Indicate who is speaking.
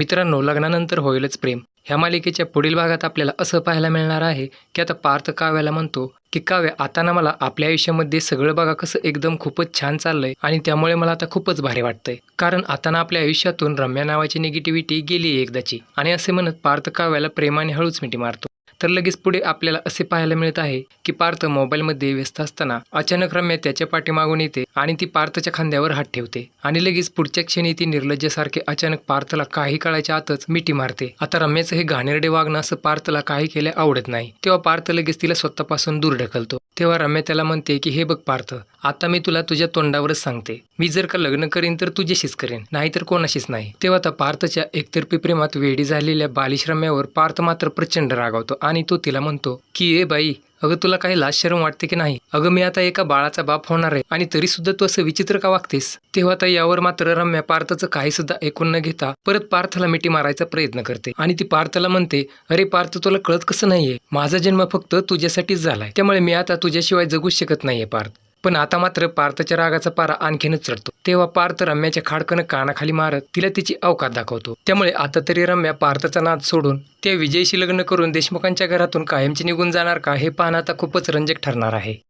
Speaker 1: मित्रांनो, लग्नानंतर होईलच प्रेम ह्या मालिकेच्या पुढील भागात आपल्याला असं पाहायला मिळणार आहे की आता पार्थ काव्याला म्हणतो की काव्य, आता ना मला आपल्या आयुष्यामध्ये सगळं बघा कसं एकदम खूपच छान चाललंय आणि त्यामुळे मला आता खूपच भारी वाटतंय, कारण आता ना आपल्या आयुष्यातून रम्या नावाची निगेटिव्हिटी गेली एकदाची. आणि असे म्हणत पार्थ काव्याला प्रेमाने हळूच मिठी मारतो. तर लगेच पुढे आपल्याला असे पाहायला मिळत आहे की पार्थ मोबाईलमध्ये व्यस्त असताना अचानक रम्या त्याच्या पाठीमागून येते आणि ती पार्थच्या खांद्यावर हात ठेवते आणि लगेच पुढच्या क्षणी ती निर्लज्जासारखे अचानक पार्थला काही काळाच्या आतच मिठी मारते. आता रम्याचं हे घाणेरडे वागणं असं पार्थला काही केले आवडत नाही. तेव्हा पार्थ लगेच तिला स्वतःपासून दूर ढकलतो. तेव्हा रम्या त्याला म्हणते की हे बघ पार्थ, आता मी तुला तुझ्या तोंडावरच सांगते, मी जर का लग्न करीन तर तुझ्याशीच करेन, नाहीतर कोणाशीच नाही. तेव्हा आता पार्थच्या एकतर्फी प्रेमात वेडी झालेल्या बालिश रम्यावर पार्थ मात्र प्रचंड रागावतो आणि तो तिला म्हणतो की ए बाई, अगं तुला काही लाज शरम वाटते की नाही? अगं मी आता एका बाळाचा बाप होणार आहे आणि तरी सुद्धा तू असं विचित्र का वागतेस? तेव्हा आता यावर मात्र रम्या पार्थचं काही सुद्धा ऐकून न घेता परत पार्थला मिठी मारायचा प्रयत्न करते आणि ती पार्थला म्हणते, अरे पार्थ, तुला कळत कसं नाहीये? माझा जन्म फक्त तुझ्यासाठीच झालाय, त्यामुळे मी आता तुझ्याशिवाय जगूच शकत नाहीये पार्थ. पण आता मात्र पार्थच्या रागाचा पारा आणखीनच चढतो. तेव्हा पार्थ रम्याच्या खाडकन कानाखाली मारत तिला तिची अवकात दाखवतो. त्यामुळे आता तरी रम्या पार्थचा नाद सोडून त्या विजयशी लग्न करून देशमुखांच्या घरातून कायमची निघून जाणार का, हे पाहणं आता खूपच रंजक ठरणार आहे.